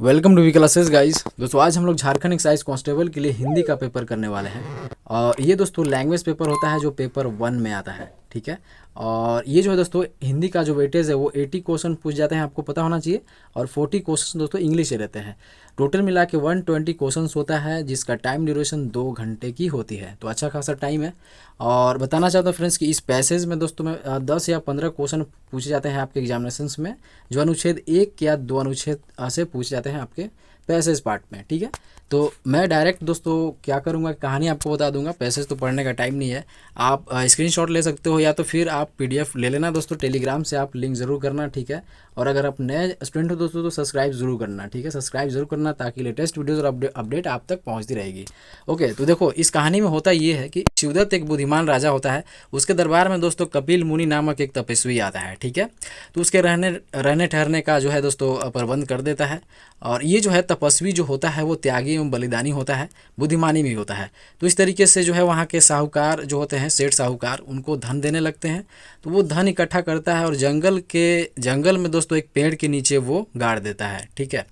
Welcome to V classes guys. दोस्तों आज हम लोग झारखंड एक्साइज कांस्टेबल के लिए हिंदी का पेपर करने वाले हैं। और ये दोस्तों लैंग्वेज पेपर होता है जो पेपर 1 में आता है, ठीक है। और ये जो है दोस्तों हिंदी का जो वेटेज है वो 80 क्वेश्चन पूछ जाते हैं, आपको पता होना चाहिए। और 40 क्वेश्चन दोस्तों इंग्लिश से रहते हैं। टोटल मिला के 120 क्वेश्चन होता है, जिसका टाइम ड्यूरेशन 2 घंटे की होती है। तो अच्छा खासा टाइम है। और बताना चाहता हूँ फ्रेंड्स कि इस पैसेज में दोस्तों में 10 या 15 क्वेश्चन पूछे जाते हैं आपके एग्जामिनेशंस में, जो अनुच्छेद 1 या 2 अनुच्छेद से पूछे जाते हैं आपके पैसेज पार्ट में, ठीक है। तो मैं डायरेक्ट दोस्तों क्या करूँगा, कहानी आपको बता दूंगा। पैसेज तो पढ़ने का टाइम नहीं है। आप स्क्रीनशॉट ले सकते हो या तो फिर आप पीडीएफ ले लेना दोस्तों। टेलीग्राम से आप लिंक ज़रूर करना, ठीक है। और अगर आप नए स्टूडेंट हो दोस्तों तो सब्सक्राइब जरूर करना, ठीक है। सब्सक्राइब जरूर करना ताकि लेटेस्ट वीडियोज़ और अपडेट आप तक पहुँचती रहेगी। ओके, तो देखो इस कहानी में होता ये है कि शिवदत्त एक बुद्धिमान राजा होता है। उसके दरबार में दोस्तों कपिल मुनि नामक एक तपस्वी आता है, ठीक है। तो उसके रहने ठहरने का जो है दोस्तों प्रबंध कर देता है। और ये जो है तपस्वी जो होता है वो त्यागी एवं बलिदानी होता है, बुद्धिमानी भी होता है। तो इस तरीके से जो है वहाँ के साहूकार जो होते हैं, सेठ साहूकार, उनको धन देने लगते हैं। तो वो धन इकट्ठा करता है और जंगल में दोस्तों एक पेड़ के नीचे वो गाड़ देता है, ठीक है।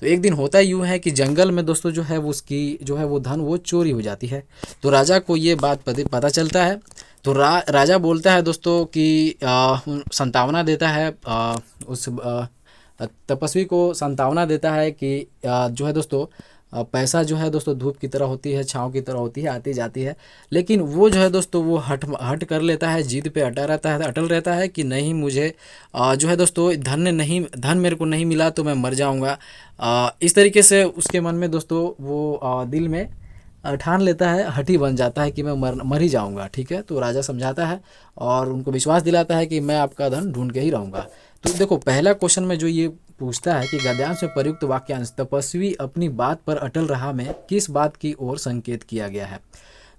तो एक दिन होता यूँ है कि जंगल में दोस्तों जो है वो उसकी जो है वो धन वो चोरी हो जाती है। तो राजा को ये बात पता चलता है। तो राजा बोलता है दोस्तों कि संतावना देता है, उस तपस्वी को संतावना देता है कि जो है दोस्तों पैसा जो है दोस्तों धूप की तरह होती है, छाँव की तरह होती है, आती जाती है। लेकिन वो जो है दोस्तों वो हट कर लेता है, जिद पे अटल रहता है कि नहीं, मुझे जो है दोस्तों धन मेरे को नहीं मिला तो मैं मर जाऊंगा। इस तरीके से उसके मन में दोस्तों वो दिल में ठान लेता है, हठी बन जाता है कि मैं मर ही जाऊंगा, ठीक है। तो राजा समझाता है और उनको विश्वास दिलाता है कि मैं आपका धन ढूंढ के ही रहूँगा। तो देखो पहला क्वेश्चन में जो ये पूछता है कि गद्यांश में प्रयुक्त वाक्यांश तपस्वी अपनी बात पर अटल रहा में किस बात की ओर संकेत किया गया है।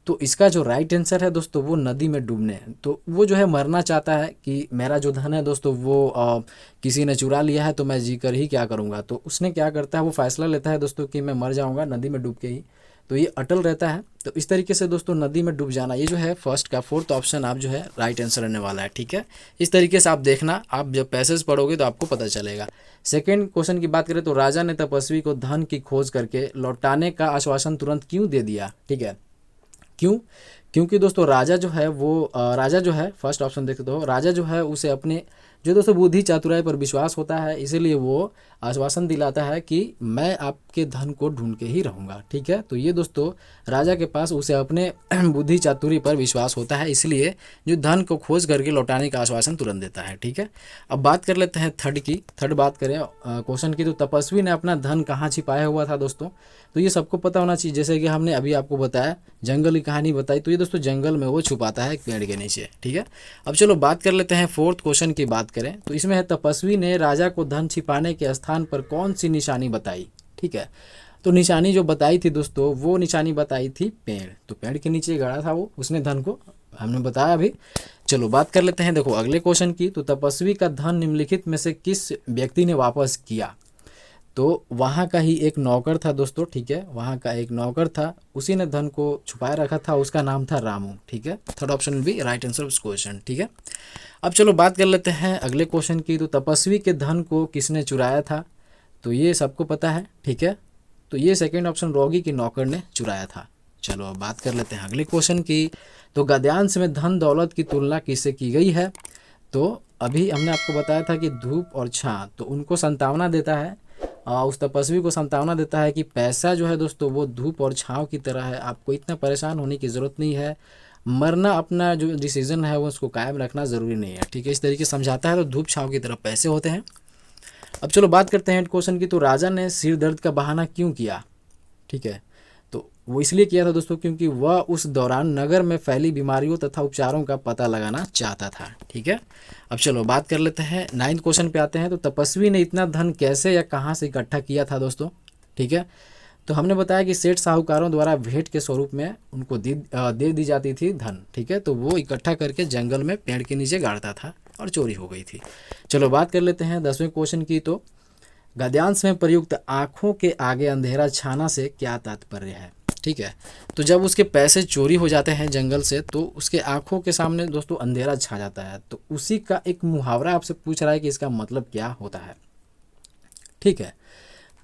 तो इसका जो राइट आंसर है दोस्तों वो नदी में डूबने। तो वो जो है मरना चाहता है कि मेरा जो धन है दोस्तों वो किसी ने चुरा लिया है तो मैं जी कर ही क्या करूँगा। तो उसने क्या करता है, वो फैसला लेता है दोस्तों कि मैं मर जाऊँगा नदी में डूब के ही। तो ये अटल रहता है। तो इस तरीके से दोस्तों नदी में डूब जाना, ये जो है फर्स्ट का 4th ऑप्शन आप जो है राइट आंसर रहने वाला है, ठीक है। इस तरीके से आप देखना, आप जब पैसेज पढ़ोगे तो आपको पता चलेगा। सेकंड क्वेश्चन की बात करें तो राजा ने तपस्वी को धन की खोज करके लौटाने का आश्वासन तुरंत क्यों दे दिया, ठीक है। क्यों? क्योंकि दोस्तों राजा जो है फर्स्ट ऑप्शन देखते हो, राजा जो है उसे अपने जो दोस्तों बुद्धि चातुराई पर विश्वास होता है, इसीलिए वो आश्वासन दिलाता है कि मैं आपके धन को ढूंढ के ही रहूँगा, ठीक है। तो ये दोस्तों राजा के पास उसे अपने बुद्धि चातुरी पर विश्वास होता है, इसलिए जो धन को खोज करके लौटाने का आश्वासन तुरंत देता है, ठीक है। अब बात कर लेते हैं थर्ड बात करें क्वेश्चन की। तो तपस्वी ने अपना धन कहाँ छिपाया हुआ था दोस्तों। तो ये सबको पता होना चाहिए, जैसे कि हमने अभी आपको बताया जंगल की कहानी बताई। तो ये दोस्तों जंगल में वो छुपाता है एक पेड़ के नीचे, ठीक है। अब चलो बात कर लेते हैं 4th क्वेश्चन की बात करें तो इसमें है तपस्वी ने राजा को धन छिपाने के स्थान पर कौन सी निशानी बताई, ठीक है। तो निशानी जो बताई थी दोस्तों वो निशानी बताई थी पेड़। तो पेड़ के नीचे गड़ा था वो, उसने धन को हमने बताया अभी। चलो बात कर लेते हैं देखो अगले क्वेश्चन की। तो तपस्वी का धन निम्नलिखित में से किस व्यक्ति ने वापस किया। तो वहाँ का ही एक नौकर था दोस्तों, ठीक है। वहाँ का एक नौकर था, उसी ने धन को छुपाए रखा था, उसका नाम था रामू, ठीक है। थर्ड ऑप्शन भी राइट आंसर ऑफ क्वेश्चन, ठीक है। अब चलो बात कर लेते हैं अगले क्वेश्चन की। तो तपस्वी के धन को किसने चुराया था। तो ये सबको पता है, ठीक है। तो ये सेकंड ऑप्शन रोगी के नौकर ने चुराया था। चलो अब बात कर लेते हैं अगले क्वेश्चन की। तो गद्यांश में धन दौलत की तुलना किससे की गई है। तो अभी हमने आपको बताया था कि धूप और छाँ, तो उनको संतावना देता है, उस तपस्वी को संतावना देता है कि पैसा जो है दोस्तों वो धूप और छाँव की तरह है, आपको इतना परेशान होने की ज़रूरत नहीं है, मरना अपना जो डिसीजन है वो उसको कायम रखना ज़रूरी नहीं है, ठीक है। इस तरीके से समझाता है। तो धूप छाँव की तरह पैसे होते हैं। अब चलो बात करते हैं क्वेश्चन की। तो राजा ने सिर दर्द का बहाना क्यों किया, ठीक है। तो वो इसलिए किया था दोस्तों क्योंकि वह उस दौरान नगर में फैली बीमारियों तथा उपचारों का पता लगाना चाहता था, ठीक है। अब चलो बात कर लेते हैं 9th क्वेश्चन पे आते हैं। तो तपस्वी ने इतना धन कैसे या कहाँ से इकट्ठा किया था दोस्तों, ठीक है। तो हमने बताया कि सेठ साहूकारों द्वारा भेंट के स्वरूप में उनको दे दी जाती थी धन, ठीक है। तो वो इकट्ठा करके जंगल में पेड़ के नीचे गाड़ता था और चोरी हो गई थी। चलो बात कर लेते हैं 10वें क्वेश्चन की। तो गद्यांश में प्रयुक्त आँखों के आगे अंधेरा छाना से क्या तात्पर्य है, ठीक है। तो जब उसके पैसे चोरी हो जाते हैं जंगल से तो उसके आँखों के सामने दोस्तों अंधेरा छा जाता है। तो उसी का एक मुहावरा आपसे पूछ रहा है कि इसका मतलब क्या होता है, ठीक है।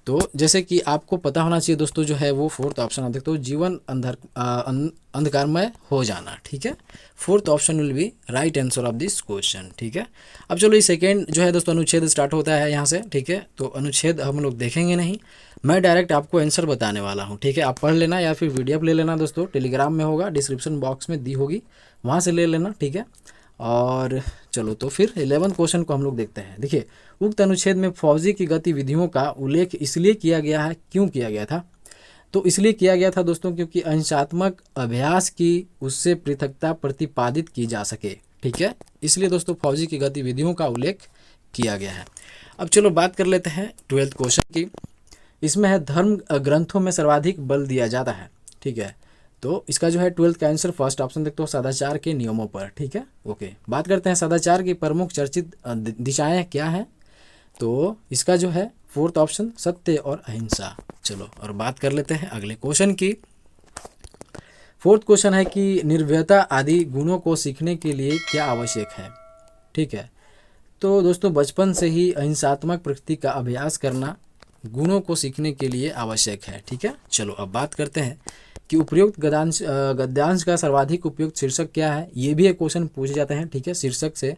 तो जैसे कि आपको पता होना चाहिए दोस्तों, जो है वो फोर्थ ऑप्शन आप देखते हो, जीवन अंधकारमय हो जाना। ठीक है, fourth option will be right answer of this question. ठीक है, अब चलो ये सेकेंड जो है दोस्तों अनुच्छेद स्टार्ट होता है यहाँ से। ठीक है, तो अनुच्छेद हम लोग देखेंगे नहीं, मैं डायरेक्ट आपको आंसर बताने वाला हूँ। ठीक है, आप पढ़ लेना या फिर वीडियो ले लेना दोस्तों, टेलीग्राम में होगा, डिस्क्रिप्शन बॉक्स में दी होगी, वहाँ से ले लेना। ठीक है, और चलो तो फिर 11 क्वेश्चन को हम लोग देखते हैं। देखिए, उक्त अनुच्छेद में फौजी की गतिविधियों का उल्लेख इसलिए किया गया है, क्यों किया गया था? तो इसलिए किया गया था दोस्तों क्योंकि अहिंसात्मक अभ्यास की उससे पृथकता प्रतिपादित की जा सके। ठीक है, इसलिए दोस्तों फौजी की गतिविधियों का उल्लेख किया गया है। अब चलो बात कर लेते हैं 12th क्वेश्चन की। इसमें है धर्म ग्रंथों में सर्वाधिक बल दिया जाता है। ठीक है, तो इसका जो है 12th का आंसर फर्स्ट ऑप्शन देखते हो, सदाचार के नियमों पर। ठीक है, ओके, बात करते हैं सदाचार की प्रमुख चर्चित दिशाएं क्या हैं। तो इसका जो है फोर्थ ऑप्शन सत्य और अहिंसा। चलो और बात कर लेते हैं अगले क्वेश्चन की। फोर्थ क्वेश्चन है कि निर्भयता आदि गुणों को सीखने के लिए क्या आवश्यक है? ठीक है, तो दोस्तों बचपन से ही अहिंसात्मक प्रकृति का अभ्यास करना गुणों को सीखने के लिए आवश्यक है। ठीक है, चलो अब बात करते हैं कि उपयुक्त गद्यांश का सर्वाधिक उपयुक्त शीर्षक क्या है। ये भी एक क्वेश्चन पूछे जाते हैं। ठीक है, शीर्षक से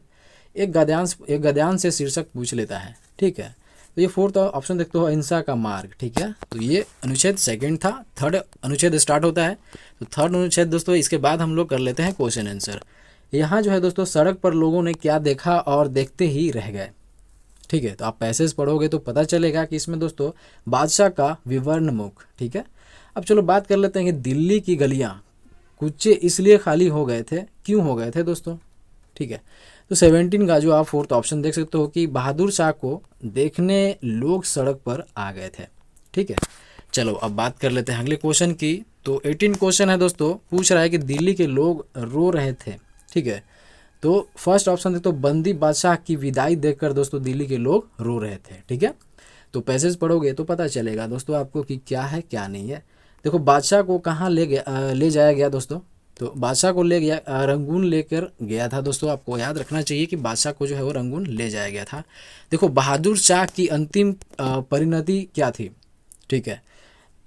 एक गद्यांश से शीर्षक पूछ लेता है। ठीक है, तो ये फोर्थ ऑप्शन देखते हो, अहिंसा का मार्ग। ठीक है, तो ये अनुच्छेद सेकंड था, थर्ड अनुच्छेद स्टार्ट होता है। तो थर्ड अनुच्छेद दोस्तों, इसके बाद हम लोग कर लेते हैं क्वेश्चन आंसर। यहाँ जो है दोस्तों, सड़क पर लोगों ने क्या देखा और देखते ही रह गए। ठीक है, तो आप पैसेज पढ़ोगे तो पता चलेगा कि इसमें दोस्तों बादशाह का विवरण मुख। ठीक है, अब चलो बात कर लेते हैं कि दिल्ली की गलियां कुछ इसलिए खाली हो गए थे, क्यों हो गए थे दोस्तों? ठीक है, तो 17 का जो आप फोर्थ ऑप्शन देख सकते हो कि बहादुर शाह को देखने लोग सड़क पर आ गए थे। ठीक है, चलो अब बात कर लेते हैं अगले क्वेश्चन की। तो 18 क्वेश्चन है दोस्तों, पूछ रहा है कि दिल्ली के लोग रो रहे थे। ठीक है, तो फर्स्ट ऑप्शन देखो, बंदी बादशाह की विदाई देखकर दोस्तों दिल्ली के लोग रो रहे थे। ठीक है, तो पैसेज पढ़ोगे तो पता चलेगा दोस्तों आपको कि क्या है क्या नहीं है। देखो, बादशाह को कहाँ ले जाया गया दोस्तों? तो बादशाह को ले गया, रंगून लेकर गया था दोस्तों। आपको याद रखना चाहिए कि बादशाह को जो है वो रंगून ले जाया गया था। देखो, बहादुर शाह की अंतिम परिणति क्या थी? ठीक है,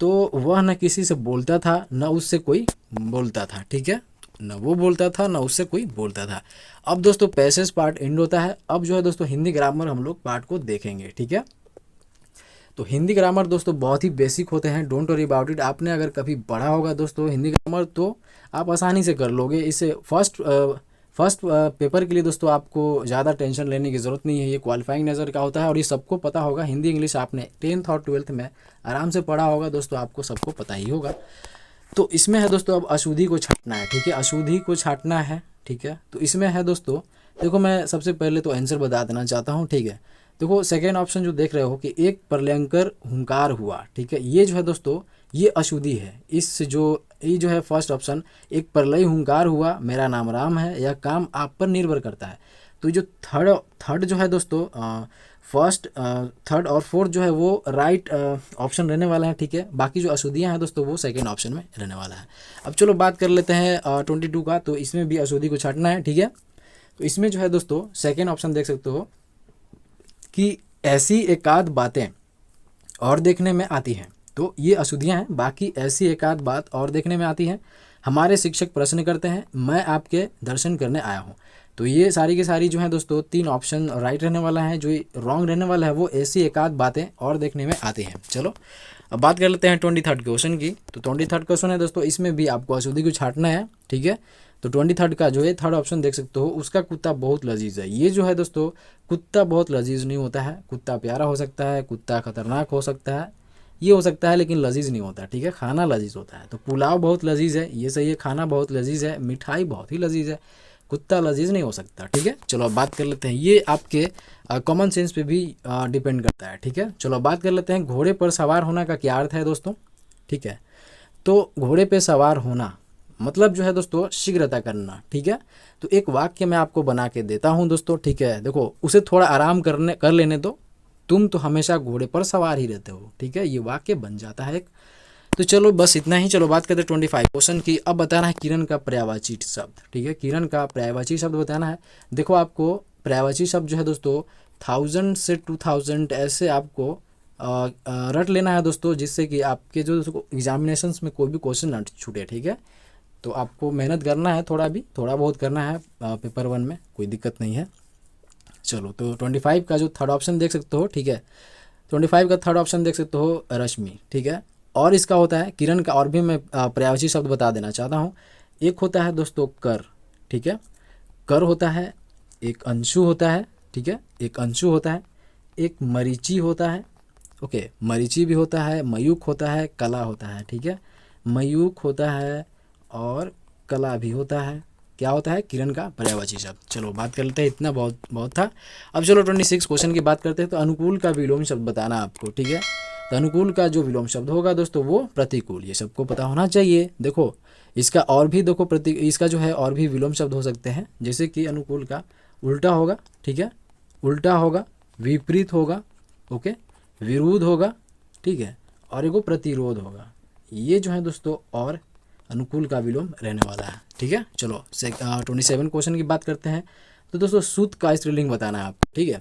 तो वह न किसी से बोलता था न उससे कोई बोलता था। ठीक है, न वो बोलता था न उससे कोई बोलता था। अब दोस्तों पैसेज पार्ट एंड होता है। अब जो है दोस्तों हिंदी ग्रामर हम लोग पार्ट को देखेंगे। ठीक है, तो हिंदी ग्रामर दोस्तों बहुत ही बेसिक होते हैं, डोंट वरी अबाउट इट। आपने अगर कभी पढ़ा होगा दोस्तों हिंदी ग्रामर तो आप आसानी से कर लोगे इसे। फर्स्ट पेपर के लिए दोस्तों आपको ज़्यादा टेंशन लेने की ज़रूरत नहीं है, ये क्वालिफाइंग नेचर का होता है और ये सबको पता होगा। हिंदी इंग्लिश आपने 10th और 12th में आराम से पढ़ा होगा दोस्तों, आपको सबको पता ही होगा। तो इसमें है दोस्तों अब अशुद्धि को छांटना है। ठीक है, अशुद्धि को छांटना है। ठीक है, तो इसमें है दोस्तों, देखो मैं सबसे पहले तो आंसर बता देना चाहता हूँ। ठीक है, देखो सेकेंड ऑप्शन जो देख रहे हो कि एक प्रलयंकर हुंकार हुआ। ठीक है, ये जो है दोस्तों ये अशुद्धि है। ये जो है फर्स्ट ऑप्शन, एक प्रलय हुंकार हुआ, मेरा नाम राम है, यह काम आप पर निर्भर करता है। तो जो थर्ड जो है दोस्तों, फर्स्ट थर्ड और फोर्थ जो है वो राइट ऑप्शन रहने वाला है। ठीक है, बाकी जो अशुद्धियाँ हैं दोस्तों वो सेकेंड ऑप्शन में रहने वाला है। अब चलो बात कर लेते हैं 22 का। तो इसमें भी अशुद्धि को छांटना है। ठीक है, तो इसमें जो है दोस्तों सेकेंड ऑप्शन देख सकते हो कि ऐसी एकाध बातें और देखने में आती हैं। तो ये अशुद्धियाँ हैं, बाकी ऐसी एकाध बात और देखने में आती हैं। हमारे शिक्षक प्रश्न करते हैं, मैं आपके दर्शन करने आया हूँ। तो ये सारी की सारी जो है दोस्तों 3 ऑप्शन राइट रहने वाला है। जो रॉन्ग रहने वाला है वो ऐसी एकाध बातें और देखने में आती हैं। चलो अब बात कर लेते हैं 23rd क्वेश्चन की। तो 23rd क्वेश्चन है दोस्तों, इसमें भी आपको अशुद्धि को छांटना है। ठीक है, तो 23rd का जो है थर्ड ऑप्शन देख सकते हो, उसका कुत्ता बहुत लजीज है। ये जो है दोस्तों कुत्ता बहुत लजीज नहीं होता है। कुत्ता प्यारा हो सकता है, कुत्ता खतरनाक हो सकता है, ये हो सकता है, लेकिन लजीज नहीं होता। ठीक है, खाना लजीज होता है। तो पुलाव बहुत लजीज है, ये सही है। खाना बहुत लजीज है, मिठाई बहुत ही लजीज है, कुत्ता लजीज नहीं हो सकता। ठीक है, चलो अब बात कर लेते हैं, ये आपके कॉमन सेंस पे भी डिपेंड करता है। ठीक है, चलो अब बात कर लेते हैं घोड़े पर सवार होना का क्या अर्थ है दोस्तों। ठीक है, तो घोड़े पे सवार होना मतलब जो है दोस्तों शीघ्रता करना। ठीक है, तो एक वाक्य मैं आपको बना के देता हूँ दोस्तों। ठीक है, देखो उसे थोड़ा आराम कर लेने दो, तुम तो हमेशा घोड़े पर सवार ही रहते हो। ठीक है, ये वाक्य बन जाता है एक। तो चलो बस इतना ही। चलो बात करते हैं 25 क्वेश्चन की। अब बताना है किरण का पर्यायवाची शब्द। ठीक है, किरण का पर्यायवाची शब्द बताना है। देखो आपको पर्यायवाची शब्द जो है दोस्तों 1000 से 2000 ऐसे आपको रट लेना है दोस्तों, जिससे कि आपके जो एग्जामिनेशंस में कोई भी क्वेश्चन ना छूटे, ठीक है। तो आपको मेहनत करना है, थोड़ा बहुत करना है पेपर 1 में, कोई दिक्कत नहीं है। चलो, तो 25 का जो थर्ड ऑप्शन देख सकते हो, ठीक है, 25 का थर्ड ऑप्शन देख सकते हो रश्मि, ठीक है। और इसका होता है किरण का, और भी मैं पर्यायवाची शब्द बता देना चाहता हूँ। एक होता है दोस्तों कर, ठीक है, कर होता है, एक अंशु होता है, ठीक है, एक अंशु होता है, एक मरीचि होता है, ओके, मरीचि भी होता है, मयूख होता है, कला होता है, ठीक है, मयूख होता है और कला भी होता है। क्या होता है? किरण का पर्यायवाची शब्द। चलो बात कर लेते हैं, इतना बहुत बहुत था। अब चलो 26 क्वेश्चन की बात करते हैं। तो अनुकूल का विलोम शब्द बताना आपको, ठीक है। तो अनुकूल का जो विलोम शब्द होगा दोस्तों वो प्रतिकूल, ये सबको पता होना चाहिए। देखो इसका और भी देखो इसका जो है और भी विलोम शब्द हो सकते हैं, जैसे कि अनुकूल का उल्टा होगा, ठीक है, उल्टा होगा, विपरीत होगा, ओके, विरोध होगा, ठीक है, और एगो प्रतिरोध होगा। ये जो है दोस्तों और अनुकूल का विलोम रहने वाला है, ठीक है। चलो 27 क्वेश्चन की बात करते हैं। तो दोस्तों सूत का स्त्रीलिंग बताना है आपको, ठीक है।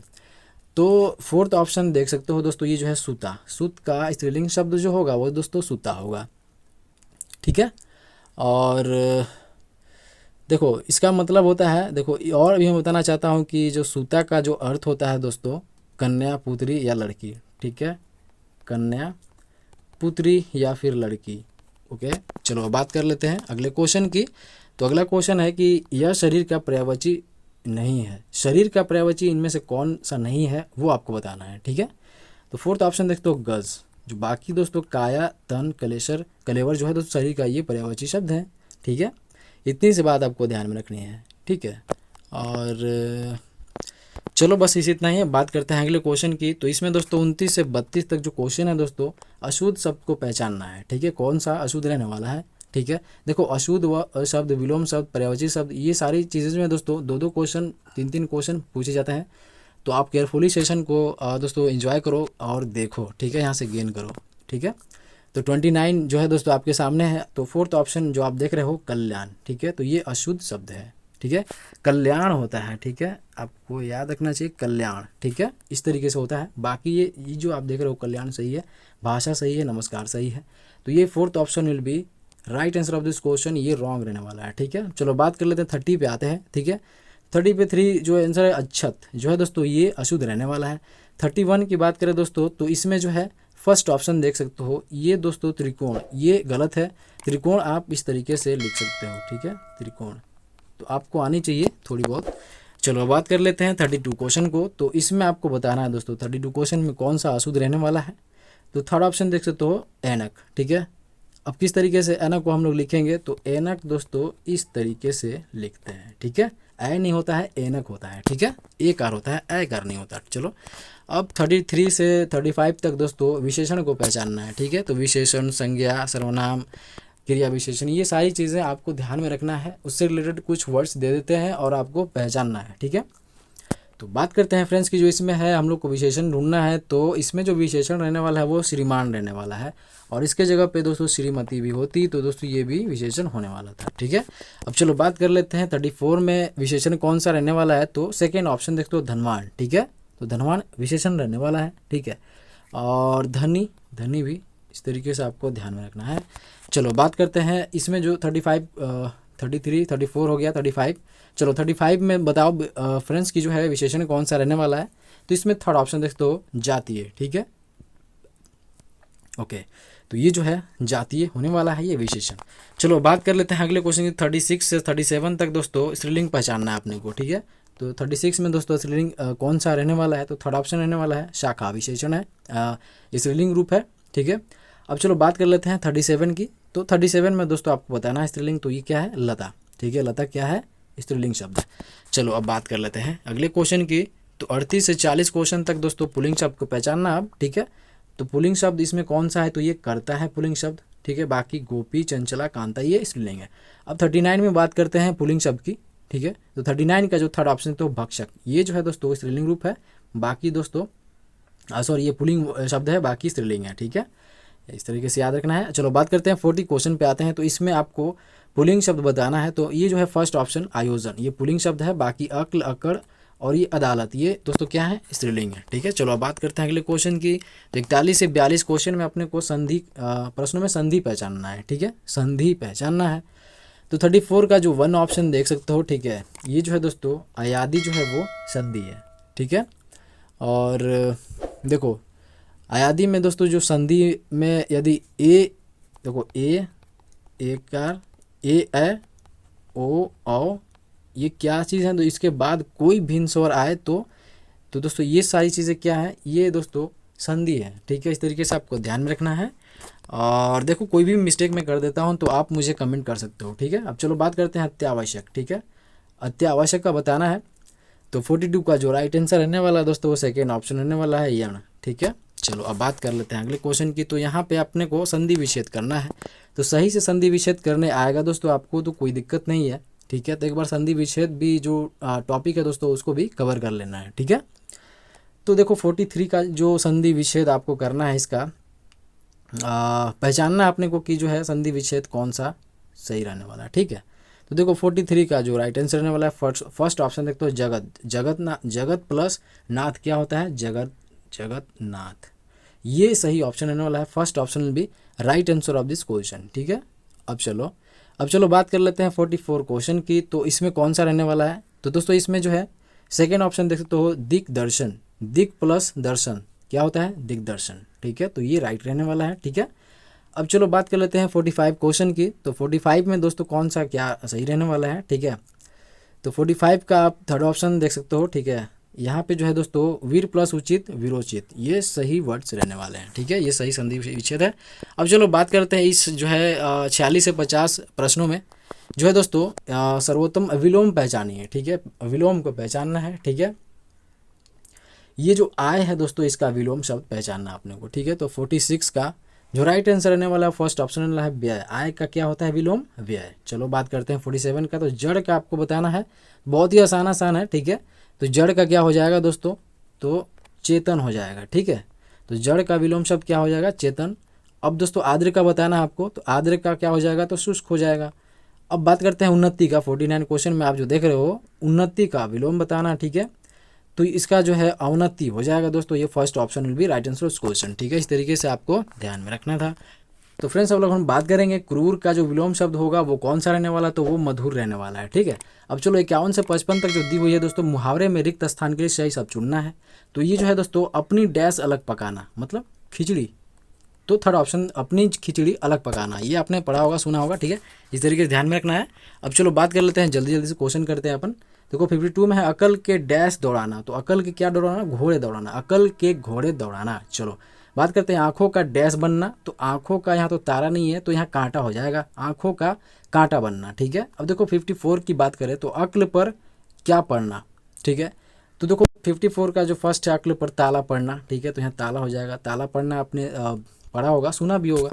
तो फोर्थ ऑप्शन देख सकते हो दोस्तों, ये जो है सूता, सूत का स्त्रीलिंग शब्द जो होगा वो दोस्तों सूता होगा, ठीक है। और देखो इसका मतलब होता है, देखो और भी मैं बताना चाहता हूँ कि जो सूता का जो अर्थ होता है दोस्तों, कन्या, पुत्री या लड़की, ठीक है, कन्या, पुत्री या फिर लड़की, ओके। चलो बात कर लेते हैं अगले क्वेश्चन की। तो अगला क्वेश्चन है कि यह शरीर का पर्यायवाची नहीं है। शरीर का पर्यायवाची इनमें से कौन सा नहीं है वो आपको बताना है, ठीक है। तो फोर्थ ऑप्शन देखते हो गज। जो बाकी दोस्तों काया, तन, कलेशर, कलेवर जो है दोस्तों शरीर का ये पर्यायवाची शब्द है, ठीक है। इतनी सी बात आपको ध्यान में रखनी है, ठीक है। और चलो बस इसी इतना ही है। बात करते हैं अगले क्वेश्चन की। तो इसमें दोस्तों 29 से 32 तक जो क्वेश्चन है दोस्तों, अशुद्ध शब्द को पहचानना है, ठीक है, कौन सा अशुद्ध रहने वाला है, ठीक है। देखो अशुद्ध व अशब्द, विलोम शब्द, पर्यायवाची शब्द, ये सारी चीज़ें में दोस्तों 2-2 क्वेश्चन, 3-3 क्वेश्चन पूछे जाते हैं। तो आप केयरफुली सेशन को दोस्तों एंजॉय करो और देखो, ठीक है, यहाँ से गेन करो, ठीक है। तो 29 जो है दोस्तों आपके सामने है। तो फोर्थ ऑप्शन जो आप देख रहे हो कल्याण, ठीक है, तो ये अशुद्ध शब्द है, ठीक है, कल्याण होता है, ठीक है, आपको याद रखना चाहिए कल्याण, ठीक है, इस तरीके से होता है। बाकी ये जो आप देख रहे हो कल्याण सही है, भाषा सही है, नमस्कार सही है। तो ये fourth option will be right answer of this question, ये रॉन्ग रहने वाला है, ठीक है। चलो बात कर लेते हैं 30 पे आते हैं, ठीक है। 30 पे 3 जो आंसर है अच्छत जो है दोस्तों ये अशुद्ध रहने वाला है। 31 की बात करें दोस्तों, तो इसमें जो है फर्स्ट ऑप्शन देख सकते हो, ये दोस्तों त्रिकोण, ये गलत है। त्रिकोण आप इस तरीके से लिख सकते हो, ठीक है, त्रिकोण तो आपको आनी चाहिए थोड़ी बहुत। चलो बात कर लेते हैं 32 क्वेश्चन को। तो इसमें आपको बताना है दोस्तों 32 क्वेश्चन में कौन सा अशुद्ध रहने वाला है। तो थर्ड ऑप्शन देख सकते हो ऐनक, ठीक है। अब किस तरीके से ऐनक को हम लोग लिखेंगे, तो ऐनक दोस्तों इस तरीके से लिखते हैं, ठीक है, ऐ नहीं होता है ऐनक होता है, ठीक है, ए कार होता है, ऐ कार नहीं होता। चलो अब 33 से 35 तक दोस्तों विशेषण को पहचानना है, ठीक है। तो विशेषण, संज्ञा, सर्वनाम, क्रिया विशेषण, ये सारी चीज़ें आपको ध्यान में रखना है। उससे रिलेटेड कुछ वर्ड्स दे देते हैं और आपको पहचानना है, ठीक है। तो बात करते हैं फ्रेंड्स की जो इसमें है हम लोग को विशेषण ढूंढना है। तो इसमें जो विशेषण रहने वाला है वो श्रीमान रहने वाला है, और इसके जगह पे दोस्तों श्रीमती भी होती, तो दोस्तों ये भी विशेषण होने वाला था, ठीक है। अब चलो बात कर लेते हैं 34 में विशेषण कौन सा रहने वाला है। तो सेकेंड ऑप्शन देखते हो धनवान, ठीक है, तो धनवान विशेषण रहने वाला है, ठीक है। और धनी, धनी भी इस तरीके से आपको ध्यान में रखना है। चलो बात करते हैं इसमें जो 35, 33, 34 हो गया 35। चलो 35 में बताओ फ्रेंड्स की जो है विशेषण कौन सा रहने वाला है। तो इसमें थर्ड ऑप्शन देखते हो जातीय, ठीक है, ओके, तो ये जो है जातीय होने वाला है ये विशेषण। चलो बात कर लेते हैं अगले क्वेश्चन की। 36 से 37 तक दोस्तों स्त्रीलिंग पहचानना है अपने को, ठीक है। तो 36 में दोस्तों स्त्रीलिंग कौन सा रहने वाला है। तो थर्ड ऑप्शन रहने वाला है शाखा, विशेषण है, स्त्रीलिंग रूप है, ठीक है। अब चलो बात कर लेते हैं 37 की। तो 37 में दोस्तों आपको बताना है स्त्रीलिंग, तो ये क्या है, लता, ठीक है, लता क्या है, स्त्रीलिंग शब्द। चलो अब बात कर लेते हैं अगले क्वेश्चन की। तो 38 से 40 क्वेश्चन तक दोस्तों पुल्लिंग शब्द को पहचानना अब, ठीक है। तो पुल्लिंग शब्द इसमें कौन सा है, तो ये करता है पुल्लिंग शब्द, ठीक है। बाकी गोपी, चंचला, कांता ये स्त्रीलिंग है। अब 39 में बात करते हैं पुल्लिंग शब्द की, ठीक है। तो 39 का जो थर्ड ऑप्शन तो भक्षक, ये जो है दोस्तों स्त्रीलिंग रूप है। बाकी दोस्तों सॉरी ये पुल्लिंग शब्द है, बाकी स्त्रीलिंग है, ठीक है, इस तरीके से याद रखना है। चलो बात करते हैं 40 क्वेश्चन पे आते हैं। तो इसमें आपको पुल्लिंग शब्द बताना है। तो ये जो है फर्स्ट ऑप्शन आयोजन, ये पुल्लिंग शब्द है। बाकी अक्ल, अकड़ और ये अदालत, ये दोस्तों क्या है, स्त्रीलिंग है। ठीक है, चलो अब बात करते हैं अगले क्वेश्चन की। तो 41 से 42 क्वेश्चन में अपने को संधि प्रश्नों में संधि पहचानना है। ठीक है, संधि पहचानना है। तो 34 का जो 1 ऑप्शन देख सकते हो, ठीक है, ये जो है दोस्तों अयादी जो है वो संधि है। ठीक है, और देखो अयादी में दोस्तों जो संधि में यदि ए, देखो ए, कार, ए ओ औ, ये क्या चीज़ है, तो इसके बाद कोई भिन्न स्वर आए तो दोस्तों ये सारी चीज़ें क्या है, ये दोस्तों संधि है। ठीक है, इस तरीके से आपको ध्यान में रखना है। और देखो कोई भी मिस्टेक मैं कर देता हूँ तो आप मुझे कमेंट कर सकते हो। ठीक है, अब चलो बात करते हैं अत्यावश्यक। ठीक है, अत्यावश्यक का बताना है। तो 42 का जो राइट आंसर रहने वाला है दोस्तों वो सेकेंड ऑप्शन रहने वाला है, यण। ठीक है, चलो अब बात कर लेते हैं अगले क्वेश्चन की। तो यहाँ पे अपने को संधि विच्छेद करना है। तो सही से संधि विच्छेद करने आएगा दोस्तों आपको तो कोई दिक्कत नहीं है। ठीक है, तो एक बार संधि विच्छेद भी जो टॉपिक है दोस्तों उसको भी कवर कर लेना है। ठीक है, तो देखो 43 का जो संधि विच्छेद आपको करना है, इसका पहचानना अपने को कि जो है संधि विच्छेद कौन सा सही रहने वाला है। ठीक है, तो देखो 43 का जो राइट आंसर रहने वाला है फर्स्ट ऑप्शन देखते हो, जगत प्लस नाथ क्या होता है, जगत नाथ, ये सही ऑप्शन रहने वाला है। First option will be right answer of this question. ठीक है, अब चलो बात कर लेते हैं 44 क्वेश्चन की। तो इसमें कौन सा रहने वाला है, तो दोस्तों इसमें जो है सेकेंड ऑप्शन देख सकते हो, दिग्दर्शन, दिक प्लस दर्शन क्या होता है, दिग्दर्शन। ठीक है, तो ये राइट रहने वाला है। ठीक है, अब चलो बात कर लेते हैं 45 क्वेश्चन की। तो 45 में दोस्तों कौन सा क्या सही रहने वाला है। ठीक है, तो 45 का आप थर्ड ऑप्शन देख सकते हो। ठीक है, यहाँ पे जो है दोस्तों वीर प्लस उचित, वीरोचित, ये सही वर्ड्स रहने वाले हैं। ठीक है, ये सही संधि विच्छेद है। अब चलो बात करते हैं इस जो है 46 से 50 प्रश्नों में जो है दोस्तों सर्वोत्तम विलोम पहचानिए। ठीक है, विलोम को पहचानना है। ठीक है, ये जो आय है दोस्तों इसका विलोम शब्द पहचानना अपने को। ठीक है, तो 46 का जो राइट आंसर रहने वाला है फर्स्ट ऑप्शन रहने वाला है व्यय। आय का क्या होता है, विलोम, व्यय। चलो बात करते हैं 47 का। तो जड़ का आपको बताना है, बहुत ही आसान है। ठीक है, तो जड़ का क्या हो जाएगा दोस्तों, तो चेतन हो जाएगा। ठीक है, तो जड़ का विलोम शब्द क्या हो जाएगा, चेतन। अब दोस्तों आद्र का बताना है आपको, तो आद्र का क्या हो जाएगा, तो शुष्क हो जाएगा। अब बात करते हैं उन्नति का। 49 क्वेश्चन में आप जो देख रहे हो उन्नति का विलोम बताना। ठीक है, तो इसका जो है अवनति हो जाएगा दोस्तों, ये first option will be right answer of question. ठीक है, इस तरीके से आपको ध्यान में रखना था। तो फ्रेंड्स अब लोग हम बात करेंगे क्रूर का जो विलोम शब्द होगा वो कौन सा रहने वाला, तो वो मधुर रहने वाला है। ठीक है, अब चलो 51 से 55 तक जो दी हुई है दोस्तों, मुहावरे में रिक्त स्थान के लिए सही शब्द चुनना है। तो ये जो है दोस्तों अपनी डैश अलग पकाना, मतलब खिचड़ी, तो थर्ड ऑप्शन अपनी खिचड़ी अलग पकाना, ये आपने पढ़ा होगा, सुना होगा। ठीक है, इस तरीके से ध्यान में रखना है। अब चलो बात कर लेते हैं, जल्दी से क्वेश्चन करते हैं अपन। देखो 52 में है अकल के डैश दौड़ाना। तो अकल के क्या दौड़ाना, घोड़े दौड़ाना, अकल के घोड़े दौड़ाना। चलो बात करते हैं आंखों का डैश बनना। तो आंखों का यहाँ तो तारा नहीं है तो यहाँ कांटा हो जाएगा, आंखों का कांटा बनना। ठीक है, अब देखो 54 की बात करें तो अक्ल पर क्या पढ़ना। ठीक है, तो देखो 54 का जो फर्स्ट है अक्ल पर ताला पढ़ना। ठीक है, तो यहाँ ताला हो जाएगा, ताला पढ़ना आपने पढ़ा होगा, सुना भी होगा।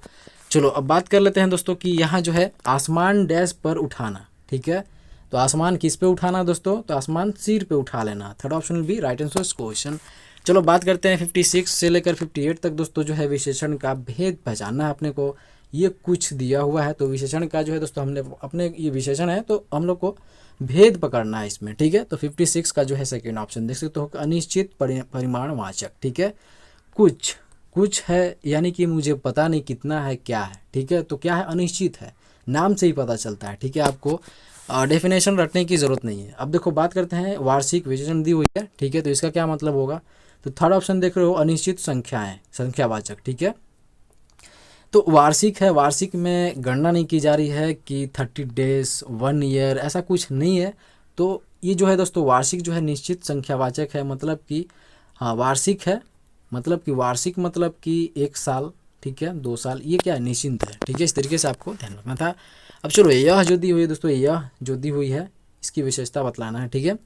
चलो अब बात कर लेते हैं दोस्तों कि यहाँ जो है आसमान डैश पर उठाना। ठीक है, तो आसमान किस पे उठाना दोस्तों, तो आसमान सिर पे उठा लेना। Third option will be right answer question. चलो बात करते हैं 56 से लेकर 58 तक दोस्तों जो है विशेषण का भेद पहचानना है अपने को। ये कुछ दिया हुआ है तो विशेषण का जो है दोस्तों हमने अपने ये विशेषण है तो हम लोग को भेद पकड़ना है इसमें। ठीक है, तो 56 का जो है सेकेंड ऑप्शन देख सकते हो, अनिश्चित परिमाणवाचक। ठीक है, कुछ है यानी कि मुझे पता नहीं कितना है, क्या है। ठीक है, तो क्या है, अनिश्चित है, नाम से ही पता चलता है। ठीक है, आपको डेफिनेशन रटने की ज़रूरत नहीं है। अब देखो बात करते हैं वार्षिक विशेषण दी हुई है। ठीक है, तो इसका क्या मतलब होगा, तो थर्ड ऑप्शन देख रहे हो, अनिश्चित संख्याएं, संख्यावाचक। ठीक है, तो वार्षिक है, वार्षिक में गणना नहीं की जा रही है कि 30 डेज 1 ईयर ऐसा कुछ नहीं है। तो ये जो है दोस्तों वार्षिक जो है निश्चित संख्यावाचक है, मतलब कि हाँ वार्षिक है, मतलब कि वार्षिक मतलब कि 1 साल। ठीक है, 2 साल, ये क्या है, निश्चिंत है। ठीक है, इस तरीके से आपको ध्यान रखना था। अब चलो यह जो दी हुई है दोस्तों, यह जो दी हुई है इसकी विशेषता बतलाना है। ठीक है,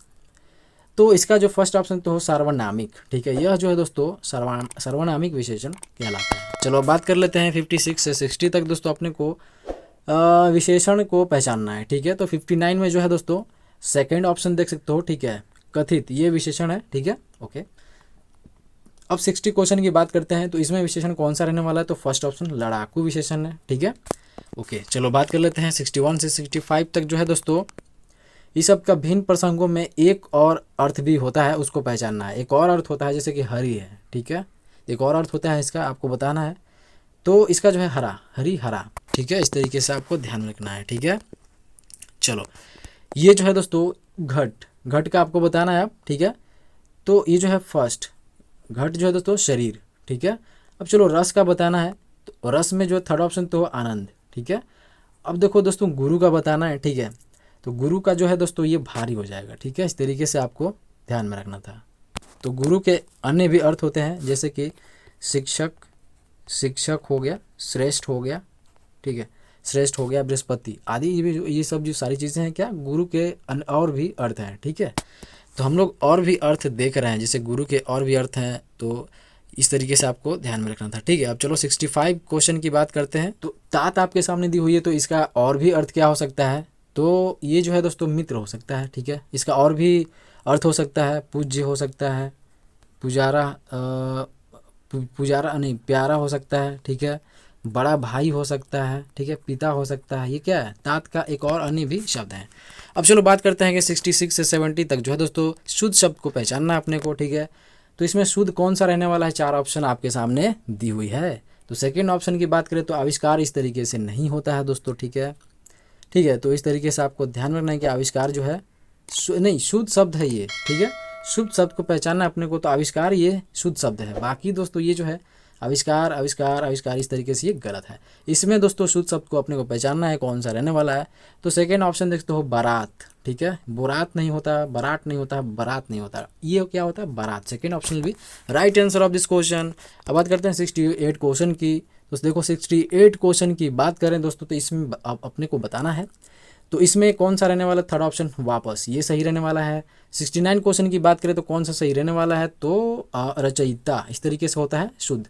तो इसका जो फर्स्ट ऑप्शन तो हो सार्वनामिक। ठीक है, यह जो है दोस्तों सार्वनामिक विशेषण कहलाता है। चलो अब बात कर लेते हैं 56 से 60 तक दोस्तों अपने को विशेषण को पहचानना है। ठीक है, तो 59 में जो है दोस्तों सेकेंड ऑप्शन देख सकते हो। ठीक है, कथित, ये विशेषण है। ठीक है, ओके। अब 60 क्वेश्चन की बात करते हैं तो इसमें विशेषण कौन सा रहने वाला है, तो फर्स्ट ऑप्शन लड़ाकू विशेषण है। ठीक है, ओके। चलो बात कर लेते हैं 61 से 65 तक जो है दोस्तों इस शब्द का भिन्न प्रसंगों में एक और अर्थ भी होता है, उसको पहचानना है। एक और अर्थ होता है जैसे कि हरी है, ठीक है, एक और अर्थ होता है इसका, आपको बताना है। तो इसका जो है हरा, हरी हरा, ठीक है, इस तरीके से आपको ध्यान रखना है, ठीक है। चलो ये जो है दोस्तों घट, घट का आपको बताना है अब, ठीक है। तो ये जो है फर्स्ट घट जो है दोस्तों शरीर, ठीक है। अब चलो रस का बताना है, तो रस में जो है थर्ड ऑप्शन तो आनंद, ठीक है। अब देखो दोस्तों गुरु का बताना है, ठीक है। तो गुरु का जो है दोस्तों ये भारी हो जाएगा, ठीक है, इस तरीके से आपको ध्यान में रखना था। तो गुरु के अन्य भी अर्थ होते हैं जैसे कि शिक्षक, शिक्षक हो गया, श्रेष्ठ हो गया, ठीक है, श्रेष्ठ हो गया, बृहस्पति आदि, ये सब जो सारी चीज़ें हैं क्या गुरु के और भी अर्थ हैं, ठीक है। तो हम लोग और भी अर्थ देख रहे हैं, जैसे गुरु के और भी अर्थ हैं, तो इस तरीके से आपको ध्यान में रखना था, ठीक है। अब चलो 65 क्वेश्चन की बात करते हैं। तो तात आपके सामने दी हुई है, तो इसका और भी अर्थ क्या हो सकता है, तो ये जो है दोस्तों मित्र हो सकता है, ठीक है। इसका और भी अर्थ हो सकता है, पूज्य हो सकता है, पुजारा, पुजारा नहीं, प्यारा हो सकता है, ठीक है, बड़ा भाई हो सकता है, ठीक है, पिता हो सकता है। ये क्या है, तात का एक और अन्य भी शब्द है। अब चलो बात करते हैं कि 66 से 70 तक जो है दोस्तों शुद्ध शब्द को पहचानना है अपने को, ठीक है। तो इसमें शुद्ध कौन सा रहने वाला है, 4 ऑप्शन आपके सामने दी हुई है। तो सेकेंड ऑप्शन की बात करें तो आविष्कार इस तरीके से नहीं होता है दोस्तों, ठीक है, ठीक है। तो इस तरीके से आपको ध्यान रखना है कि आविष्कार जो है नहीं शुद्ध शब्द है ये, ठीक है। शुद्ध शब्द को पहचानना अपने को, तो आविष्कार ये शुद्ध शब्द है। बाकी दोस्तों ये जो है आविष्कार आविष्कार आविष्कार इस तरीके से ये गलत है। इसमें दोस्तों शुद्ध शब्द को अपने को पहचानना है कौन सा रहने वाला है। तो सेकेंड ऑप्शन देखते हो बारात, ठीक है, बोरात नहीं होता, बारात नहीं होता, बारात नहीं होता, ये क्या होता है बारात। सेकेंड ऑप्शन भी right answer of this question. अब बात करते हैं 68 क्वेश्चन की। तो देखो 68 क्वेश्चन की बात करें दोस्तों, तो इसमें अपने को बताना है, तो इसमें कौन सा रहने वाला, थर्ड ऑप्शन वापस, ये सही रहने वाला है। 69 क्वेश्चन की बात करें तो कौन सा सही रहने वाला है, तो रचयिता, इस तरीके से होता है शुद्ध।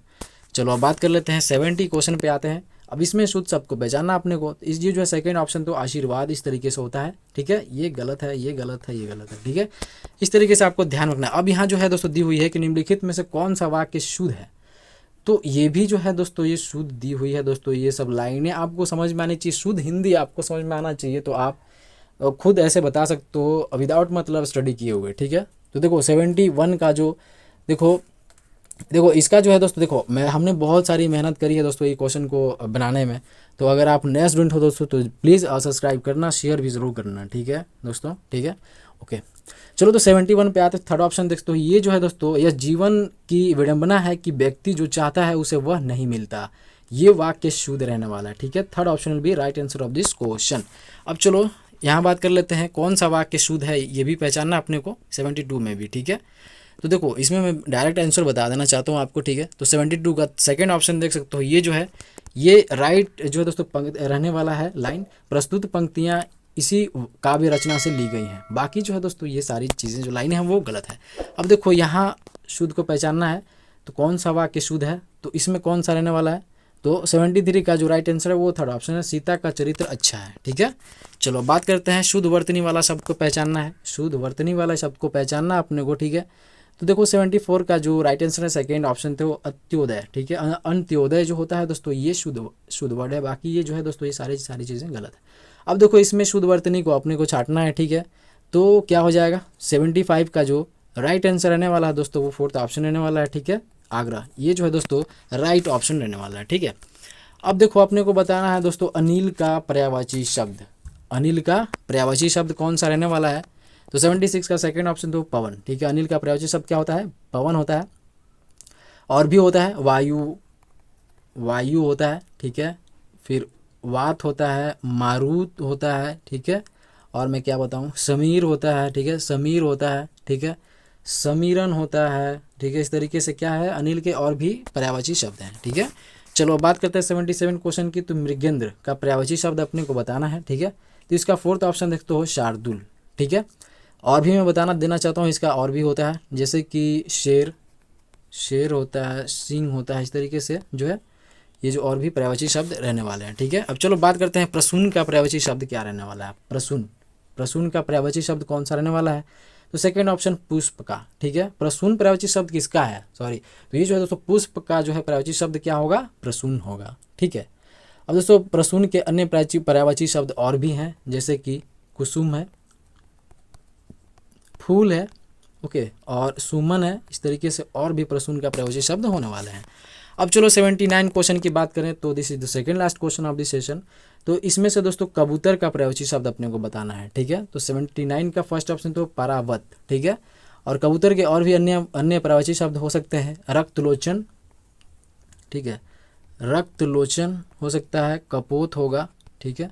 चलो अब बात कर लेते हैं 70 क्वेश्चन पे आते हैं। अब इसमें शुद्ध शब्द को पहचानना अपने को, इस ये जो है सेकंड ऑप्शन तो आशीर्वाद इस तरीके से होता है, ठीक है, ये गलत है, ये गलत है, ये गलत है, ठीक है। इस तरीके से आपको ध्यान रखना है। अब यहाँ जो है दोस्तों दी हुई है कि निम्नलिखित में से कौन सा वाक्य शुद्ध है, तो ये भी जो है दोस्तों ये शुद्ध दी हुई है दोस्तों। ये सब लाइनें आपको समझ में आनी चाहिए, शुद्ध हिंदी आपको समझ में आना चाहिए, तो आप खुद ऐसे बता सकते हो विदाउट मतलब स्टडी किए हुए, ठीक है। तो देखो 71 का जो देखो इसका जो है दोस्तों, देखो हमने बहुत सारी मेहनत करी है दोस्तों ये क्वेश्चन को बनाने में। तो अगर आप नए स्टूडेंट हो दोस्तों तो प्लीज़ सब्सक्राइब करना, शेयर भी ज़रूर करना, ठीक है दोस्तों, ठीक है, ओके। चलो तो 71 पे आते हैं। थर्ड ऑप्शन देखते हो, ये जो है दोस्तों यह जीवन की विडंबना है कि व्यक्ति जो चाहता है उसे वह नहीं मिलता, ये वाक्य शुद्ध रहने वाला है, ठीक है। Third option will be right answer of this question. अब चलो यहाँ बात कर लेते हैं कौन सा वाक्य शुद्ध है, ये भी पहचानना अपने को 72 में भी, ठीक है। तो देखो इसमें मैं डायरेक्ट आंसर बता देना चाहता हूँ आपको, ठीक है। तो 72 का सेकंड ऑप्शन देख सकते हो, ये जो है ये राइट जो है दोस्तों रहने वाला है लाइन, प्रस्तुत पंक्तियाँ इसी काव्य रचना से ली गई हैं। बाकी जो है दोस्तों ये सारी चीज़ें जो लाइनें हैं वो गलत है। अब देखो यहाँ शुद्ध को पहचानना है, तो कौन सा वाक्य शुद्ध है, तो इसमें कौन सा रहने वाला है, तो 73 का जो राइट आंसर है वो थर्ड ऑप्शन है, सीता का चरित्र अच्छा है, ठीक है। चलो बात करते हैं शुद्ध वर्तनी वाला शब्द को पहचानना है, शुद्ध वर्तनी वाला शब्द को पहचानना अपने को, ठीक है। तो देखो 74 का जो राइट आंसर है सेकेंड ऑप्शन थे वो अंत्योदय, ठीक है। अंत्योदय जो होता है दोस्तों ये शुद्ध वर्ड है। बाकी ये जो है दोस्तों ये सारी चीज़ें गलत है। अब देखो इसमें शुद्ध वर्तनी को अपने को छांटना है, ठीक है। तो क्या हो जाएगा 75 का जो राइट आंसर रहने वाला है दोस्तों वो फोर्थ ऑप्शन रहने वाला है, ठीक है, आगरा। ये जो है दोस्तों राइट ऑप्शन रहने वाला है, ठीक है। अब देखो अपने को बताना है दोस्तों अनिल का पर्यायवाची शब्द, अनिल का पर्यायवाची शब्द कौन सा रहने वाला है, तो 76 का सेकंड ऑप्शन तो पवन, ठीक है। अनिल का पर्यायवाची शब्द क्या होता है, पवन होता है। और भी होता है वायु, वायु होता है, ठीक है। फिर वात होता है, मारुत होता है, ठीक है। और मैं क्या बताऊं, समीर होता है, ठीक है, समीर होता है, ठीक है, समीरन होता है, ठीक है। इस तरीके से क्या है अनिल के और भी पर्यायवाची शब्द हैं, ठीक है। चलो बात करते हैं 77 क्वेश्चन की। तो मृगेंद्र का पर्यायवाची शब्द अपने को बताना है, ठीक है। तो इसका फोर्थ ऑप्शन देखते हो शार्दुल, ठीक है। और भी मैं बताना देना चाहता हूँ इसका और भी होता है, जैसे कि शेर, शेर होता है, सिंह होता है, इस तरीके से जो है ये जो और भी पर्यायवाची शब्द रहने वाले हैं, ठीक है। अब चलो बात करते हैं प्रसून का पर्यायवाची शब्द क्या रहने वाला है। प्रसून, प्रसून का पर्यायवाची शब्द कौन सा रहने वाला है, तो सेकंड ऑप्शन पुष्प का, ठीक है। प्रसून पर्यायवाची शब्द किसका है, सॉरी, तो ये जो है दोस्तों पुष्प का जो है पर्यायवाची शब्द क्या होगा, प्रसून होगा, ठीक है। अब दोस्तों प्रसून के अन्य पर्यायवाची शब्द और भी हैं, जैसे कि कुसुम है, फूल है, ओके, और सुमन है। इस तरीके से और भी प्रसून का प्रयोज्य शब्द होने वाले हैं। अब चलो 79 क्वेश्चन की बात करें तो this is the second last question of this session. तो इसमें से दोस्तों कबूतर का प्रयोज्य शब्द अपने को बताना है, ठीक है। तो 79 का फर्स्ट ऑप्शन तो परावत, ठीक है। और कबूतर के और भी अन्य अन्य प्रयोज्य शब्द हो सकते हैं, रक्तलोचन, ठीक है, रक्तलोचन हो सकता है, कपोत होगा, ठीक है,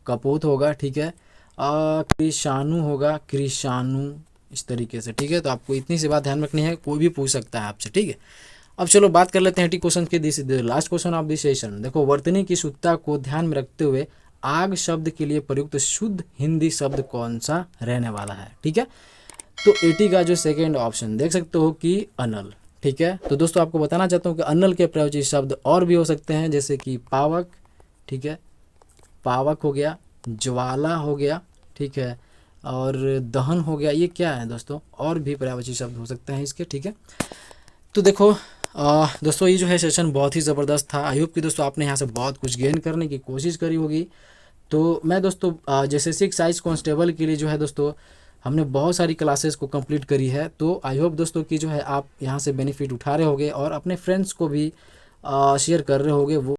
कपोत होगा, ठीक है, कृषाणु होगा, कृषाणु, इस तरीके से, ठीक है। तो आपको इतनी सी बात ध्यान रखनी है, कोई भी पूछ सकता है आपसे, ठीक है। अब चलो बात कर लेते हैं 80 क्वेश्चन की। This the last question of this session. देखो, वर्तनी की शुद्धता को ध्यान में रखते हुए आग शब्द के लिए प्रयुक्त शुद्ध हिंदी शब्द कौन सा रहने वाला है, ठीक है। तो 80 का जो सेकेंड ऑप्शन देख सकते हो कि अनल, ठीक है। तो दोस्तों आपको बताना चाहता हूँ कि अनल के प्रयोज्य शब्द और भी हो सकते हैं, जैसे कि पावक, ठीक है, पावक हो गया, ज्वाला हो गया, ठीक है, और दहन हो गया। ये क्या है दोस्तों, और भी प्रयोज्य शब्द हो सकते हैं इसके, ठीक है। तो देखो दोस्तों, ये जो है सेशन बहुत ही ज़बरदस्त था। आई होप कि दोस्तों आपने यहाँ से बहुत कुछ गेन करने की कोशिश करी होगी। तो मैं दोस्तों जैसे 6 साइज कांस्टेबल के लिए जो है दोस्तों हमने बहुत सारी क्लासेस को कंप्लीट करी है। तो आई होप दोस्तों कि जो है आप यहाँ से बेनिफिट उठा रहे होगे और अपने फ्रेंड्स को भी शेयर कर रहे होगे। वो